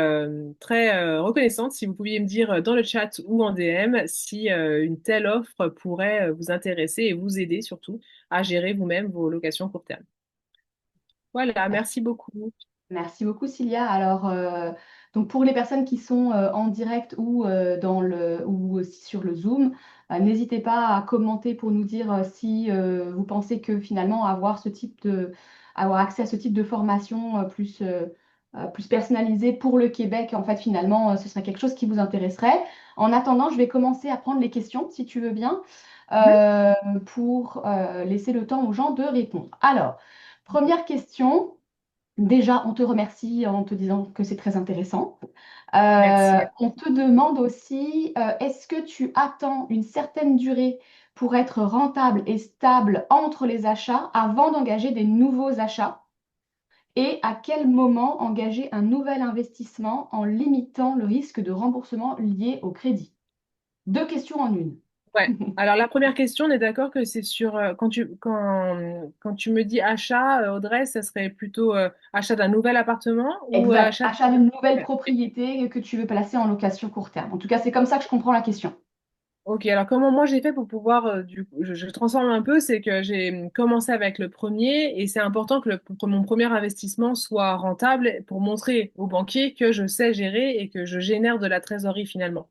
très reconnaissante si vous pouviez me dire dans le chat ou en DM si une telle offre pourrait vous intéresser et vous aider surtout à gérer vous-même vos locations court terme. Voilà, merci beaucoup.
Merci beaucoup, Cilia. Alors, donc pour les personnes qui sont en direct ou, ou aussi sur le Zoom, n'hésitez pas à commenter pour nous dire si vous pensez que finalement avoir accès à ce type de formation plus personnalisée pour le Québec, en fait, finalement, ce serait quelque chose qui vous intéresserait. En attendant, je vais commencer à prendre les questions, si tu veux bien,
Mhm.
euh, pour laisser le temps aux gens de répondre. Alors, première question. Déjà, on te remercie en te disant que c'est très intéressant.
Merci.
On te demande aussi, est-ce que tu attends une certaine durée pour être rentable et stable entre les achats avant d'engager des nouveaux achats? Et à quel moment engager un nouvel investissement en limitant le risque de remboursement lié au crédit? Deux questions en une.
Ouais. Alors la première question, on est d'accord que c'est sur quand tu me dis achat, Audrey, ça serait plutôt achat d'un nouvel appartement ou
Exact.
achat
Achat d'une nouvelle
d'un...
propriété que tu veux placer en location court terme. En tout cas, c'est comme ça que je comprends la question.
Ok, alors comment moi j'ai fait pour pouvoir, je transforme un peu, c'est que j'ai commencé avec le premier et c'est important que mon premier investissement soit rentable pour montrer aux banquiers que je sais gérer et que je génère de la trésorerie finalement.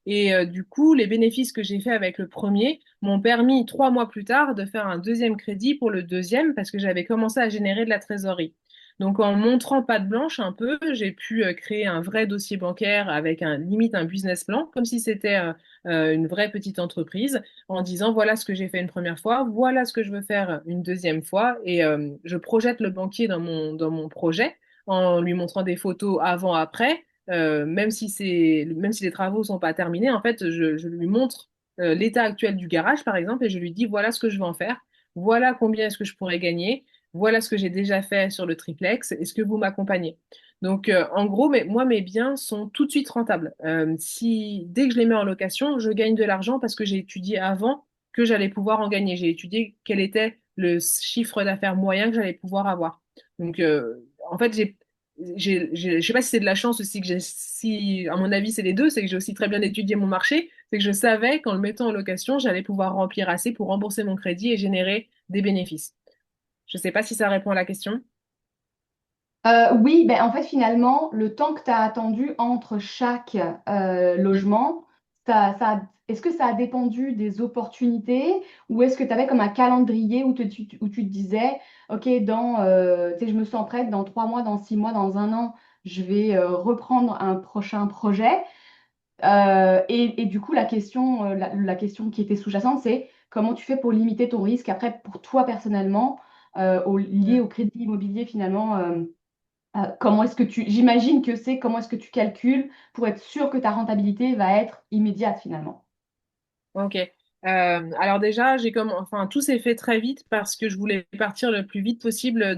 Et du coup, les bénéfices que j'ai fait avec le premier m'ont permis 3 mois plus tard de faire un deuxième crédit pour le deuxième parce que j'avais commencé à générer de la trésorerie. Donc en montrant patte blanche un peu, j'ai pu créer un vrai dossier bancaire avec limite un business plan, comme si c'était une vraie petite entreprise en disant voilà ce que j'ai fait une première fois, voilà ce que je veux faire une deuxième fois et je projette le banquier dans mon projet en lui montrant des photos avant-après, même si les travaux sont pas terminés, en fait, je lui montre l'état actuel du garage par exemple et je lui dis voilà ce que je veux en faire, voilà combien est-ce que je pourrais gagner, voilà ce que j'ai déjà fait sur le triplex, est-ce que vous m'accompagnez? Donc, en gros, moi, mes biens sont tout de suite rentables. Dès que je les mets en location, je gagne de l'argent parce que j'ai étudié avant que j'allais pouvoir en gagner. J'ai étudié quel était le chiffre d'affaires moyen que j'allais pouvoir avoir. Donc, en fait, je sais pas si c'est de la chance aussi si, à mon avis, c'est les deux, c'est que j'ai aussi très bien étudié mon marché, c'est que je savais qu'en le mettant en location, j'allais pouvoir remplir assez pour rembourser mon crédit et générer des bénéfices. Je sais pas si ça répond à la question.
Oui, ben en fait, finalement, le temps que tu as attendu entre chaque logement, est-ce que ça a dépendu des opportunités ou est-ce que tu avais comme un calendrier où tu te disais, OK, tu sais, je me sens prête, dans 3 mois, dans 6 mois, dans un an, je vais reprendre un prochain projet. Et du coup, la question qui était sous-jacente, c'est comment tu fais pour limiter ton risque après pour toi personnellement, lié
Mm.
au crédit immobilier finalement. Comment est-ce que j'imagine que c'est comment est-ce que tu calcules pour être sûr que ta rentabilité va être immédiate finalement.
Ok. Alors déjà, enfin, tout s'est fait très vite parce que je voulais partir le plus vite possible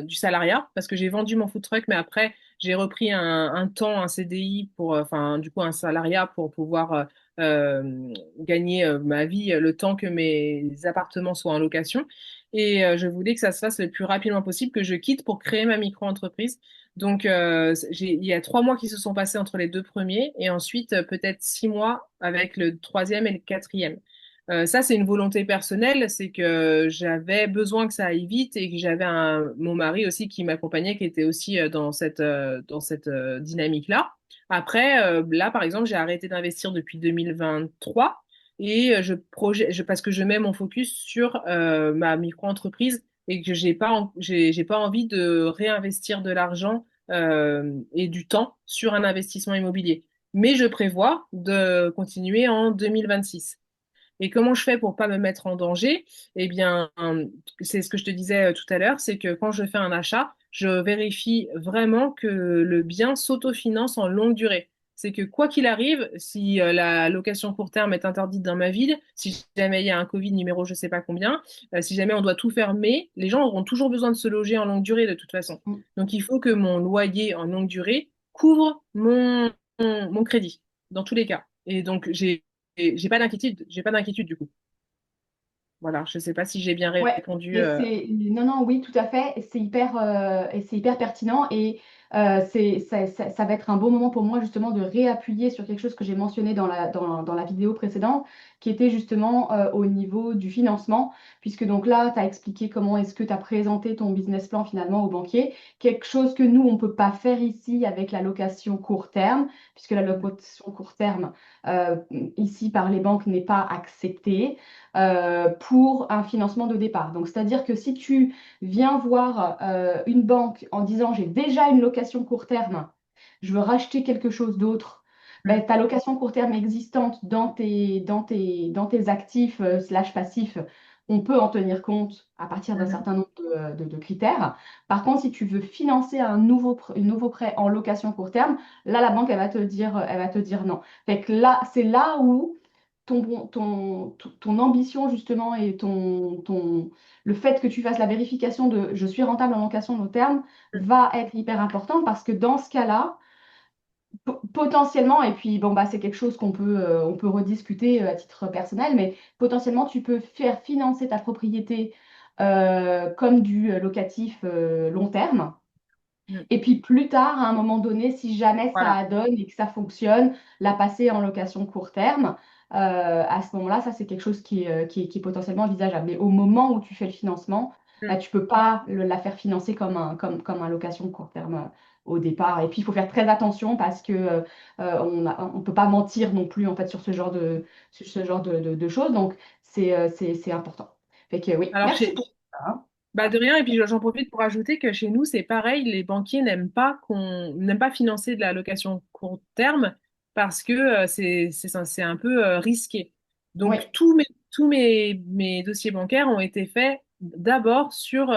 du salariat, parce que j'ai vendu mon food truck, mais après, j'ai repris un temps, un CDI enfin, du coup, un salariat pour pouvoir gagner ma vie le temps que mes appartements soient en location. Et je voulais que ça se fasse le plus rapidement possible, que je quitte pour créer ma micro-entreprise. Donc, il y a 3 mois qui se sont passés entre les deux premiers et ensuite peut-être 6 mois avec le troisième et le quatrième. Ça, c'est une volonté personnelle, c'est que j'avais besoin que ça aille vite et que j'avais mon mari aussi qui m'accompagnait, qui était aussi dans cette dynamique-là. Après, là, par exemple, j'ai arrêté d'investir depuis 2023 et parce que je mets mon focus sur ma micro-entreprise et que j'ai pas envie de réinvestir de l'argent et du temps sur un investissement immobilier. Mais je prévois de continuer en 2026. Et comment je fais pour pas me mettre en danger? Eh bien, c'est ce que je te disais tout à l'heure, c'est que quand je fais un achat, je vérifie vraiment que le bien s'autofinance en longue durée. C'est que quoi qu'il arrive, si la location court terme est interdite dans ma ville, si jamais il y a un Covid numéro je sais pas combien, si jamais on doit tout fermer, les gens auront toujours besoin de se loger en longue durée de toute façon.
Mm.
Donc il faut que mon loyer en longue durée couvre mon crédit dans tous les cas. Et donc j'ai pas d'inquiétude du coup. Voilà, je sais pas si j'ai bien
Ouais,
répondu.
et c'est non, non, oui, tout à fait, et c'est hyper pertinent et ça va être un bon moment pour moi justement de réappuyer sur quelque chose que j'ai mentionné dans la vidéo précédente, qui était justement au niveau du financement, puisque donc là, tu as expliqué comment est-ce que tu as présenté ton business plan finalement au banquier, quelque chose que nous, on peut pas faire ici avec la location court terme, puisque la location court terme euh, ici par les banques n'est pas acceptée pour un financement de départ. Donc, c'est-à-dire que si tu viens voir une banque en disant j'ai déjà une location court terme, je veux racheter quelque chose d'autre, ben, ta location court terme existante dans tes actifs slash passifs, on peut en tenir compte à partir d'un
Mhm.
certain nombre de critères. Par contre, si tu veux financer un nouveau prêt en location court terme, là, la banque, elle va te dire non. Fait que là, c'est là où ton ambition justement et le fait que tu fasses la vérification de je suis rentable en location long terme va être hyper important parce que dans ce cas-là, potentiellement, et puis bon, bah, c'est quelque chose on peut rediscuter à titre personnel, mais potentiellement tu peux faire financer ta propriété comme du locatif long terme.
Mhm.
Et puis plus tard, à un moment donné, si jamais
Voilà.
ça donne et que ça fonctionne, la passer en location court terme, à ce moment-là, ça c'est quelque chose qui est potentiellement envisageable. Mais au moment où tu fais le financement, bah,
Mhm.
tu peux pas la faire financer comme un location court terme au départ. Et puis il faut faire très attention parce que on peut pas mentir non plus en fait sur ce genre de choses. Donc c'est important. Fait que oui,
Alors,
merci pour ça.
bah de rien, et puis j'en profite pour ajouter que chez nous, c'est pareil, les banquiers n'aiment pas financer de la location court terme parce que c'est un peu risqué.
Oui,
Donc mes dossiers bancaires ont été faits d'abord sur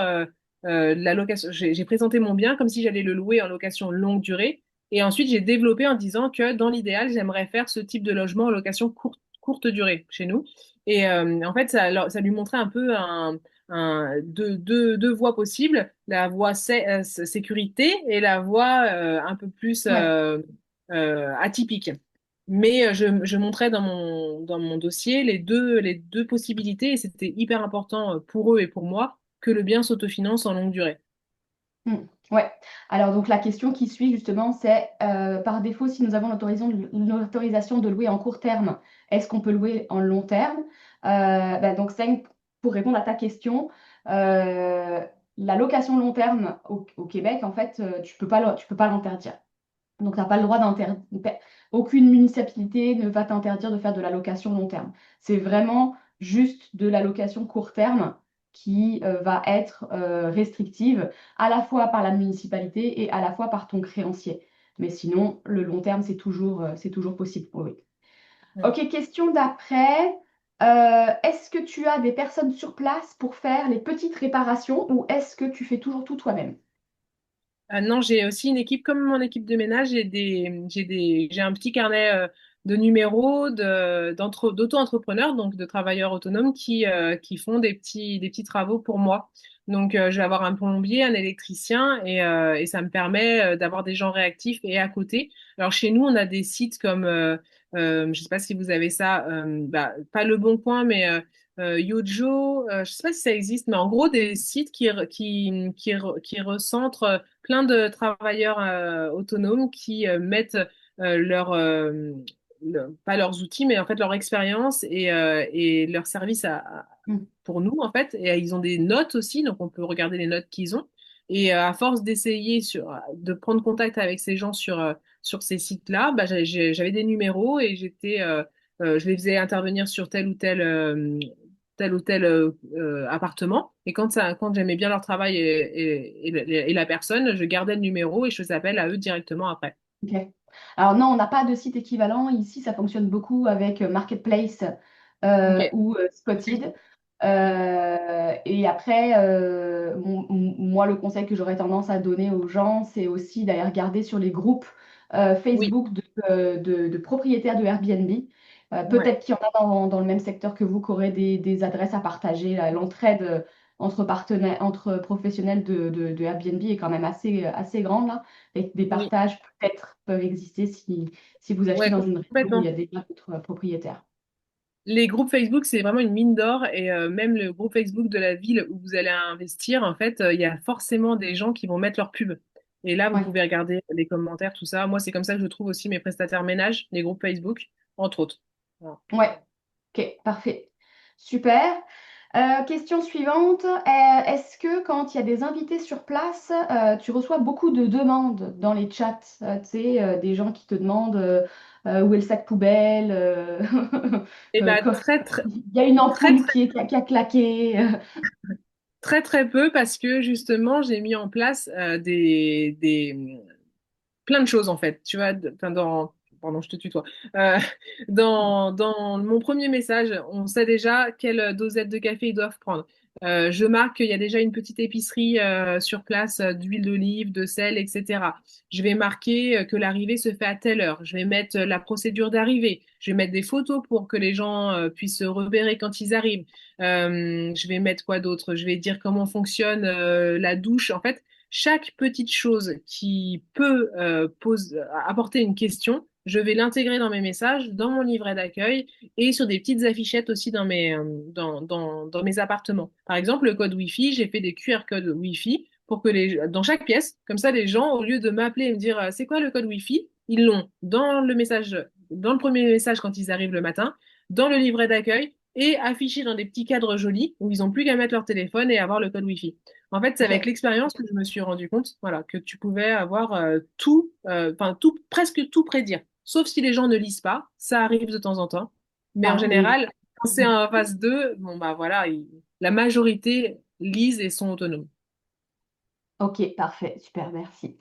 la location. J'ai présenté mon bien comme si j'allais le louer en location longue durée, et ensuite j'ai développé en disant que dans l'idéal, j'aimerais faire ce type de logement en location courte durée chez nous. Et en fait, ça lui montrait un peu deux voies possibles, la voie sécurité et la voie un peu plus
ouais.
atypique. Mais je montrais dans mon dossier les deux possibilités et c'était hyper important pour eux et pour moi que le bien s'autofinance en longue durée.
Hmm. Ouais. Alors donc la question qui suit justement, c'est par défaut, si nous avons l'autorisation de louer en court terme, est-ce qu'on peut louer en long terme? Donc pour répondre à ta question, euh, la location long terme au Québec, en fait, tu peux pas l'interdire. Donc, tu n'as pas le droit d'interdire. Aucune municipalité ne va t'interdire de faire de la location long terme. C'est vraiment juste de la location court terme qui va être restrictive à la fois par la municipalité et à la fois par ton créancier. Mais sinon, le long terme, c'est toujours possible. Oui.
Mm.
Ok, question d'après. Est-ce que tu as des personnes sur place pour faire les petites réparations ou est-ce que tu fais toujours tout toi-même?
Non, j'ai aussi une équipe, comme mon équipe de ménage, j'ai un petit carnet de numéros d'auto-entrepreneurs, donc de travailleurs autonomes qui font des petits travaux pour moi. Donc, je vais avoir un plombier, un électricien et ça me permet d'avoir des gens réactifs et à côté. Alors, chez nous, on a des sites comme, je sais pas si vous avez ça, pas Le Bon Coin, mais Yojo, je sais pas si ça existe, mais en gros, des sites qui recentrent plein de travailleurs autonomes qui mettent leur pas leurs outils, mais en fait leur expérience et leur service
Mm.
pour nous, en fait. Et ils ont des notes aussi, donc on peut regarder les notes qu'ils ont. Et à force d'essayer de prendre contact avec ces gens sur ces sites-là, bah, j'avais des numéros et je les faisais intervenir sur tel ou tel appartement. Et quand j'aimais bien leur travail et la personne, je gardais le numéro et je faisais appel à eux directement après.
Ok. Alors non, on n'a pas de site équivalent. Ici, ça fonctionne beaucoup avec Marketplace
Ok.
ou Spotted. Et après, moi, le conseil que j'aurais tendance à donner aux gens, c'est aussi d'aller regarder sur les groupes
Oui,
Facebook de propriétaires de Airbnb.
ouais,
Peut-être qu'il y en a dans le même secteur que vous qui auraient des adresses à partager. L'entraide entre partenaires, entre professionnels de Airbnb est quand même assez grande là. Et des
oui,
partages peut-être peuvent exister si vous achetez
ouais,
dans une région où il y
complètement.
a déjà d'autres propriétaires.
Les groupes Facebook, c'est vraiment une mine d'or et même le groupe Facebook de la ville où vous allez investir, en fait, il y a forcément des gens qui vont mettre leur pub. Et là, vous
Ouais,
pouvez regarder les commentaires, tout ça. Moi, c'est comme ça que je trouve aussi mes prestataires ménage, les groupes Facebook, entre autres. Voilà.
ouais, ok, parfait. Super. Question suivante. Est-ce que quand il y a des invités sur place, tu reçois beaucoup de demandes dans les chats? Tu sais, des gens qui te demandent où est le sac poubelle,
Et bah,
quand il y a une
très,
ampoule
très,
qui a claqué.
très peu parce que justement, j'ai mis en place plein de choses en fait. Tu vois, enfin pardon, je te tutoie. Euh, dans mon premier message, on sait déjà quelle dosette de café ils doivent prendre. Je marque qu'il y a déjà une petite épicerie sur place d'huile d'olive, de sel, etc. Je vais marquer que l'arrivée se fait à telle heure. Je vais mettre la procédure d'arrivée. Je vais mettre des photos pour que les gens puissent se repérer quand ils arrivent. Je vais mettre quoi d'autre? Je vais dire comment fonctionne la douche. En fait, chaque petite chose qui peut apporter une question, je vais l'intégrer dans mes messages, dans mon livret d'accueil et sur des petites affichettes aussi dans mes appartements. Par exemple, le code Wi-Fi, j'ai fait des QR codes Wi-Fi pour que dans chaque pièce, comme ça, les gens, au lieu de m'appeler et me dire c'est quoi le code Wi-Fi, ils l'ont dans le message, dans le premier message quand ils arrivent le matin, dans le livret d'accueil et affiché dans des petits cadres jolis où ils n'ont plus qu'à mettre leur téléphone et avoir le code Wi-Fi. En fait, c'est avec
Ok,
l'expérience que je me suis rendu compte, voilà, que tu pouvais avoir tout, presque tout prédire. Sauf si les gens ne lisent pas, ça arrive de temps en temps. Mais en
ça, oui.
général, quand c'est un phase 2, bon bah voilà, la majorité lisent et sont autonomes.
Ok, parfait, super, merci.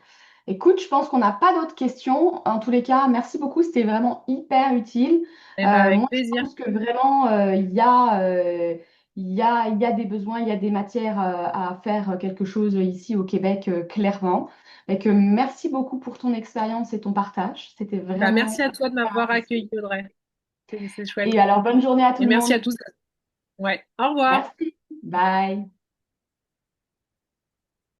Écoute, je pense qu'on n'a pas d'autres questions. En tous les cas, merci beaucoup, c'était vraiment hyper utile.
Eh ben, avec
Moi, je
plaisir.
pense que vraiment, il y a des besoins, il y a des matières à faire quelque chose ici au Québec, clairement. Et que merci beaucoup pour ton expérience et ton partage. C'était
Bah, merci
vraiment
à toi de
super
m'avoir
apprécié.
accueilli, Audrey. C'est chouette.
Et alors, bonne journée à tout
Et
le
merci à
monde.
tous. Ouais, au revoir.
Merci. Bye.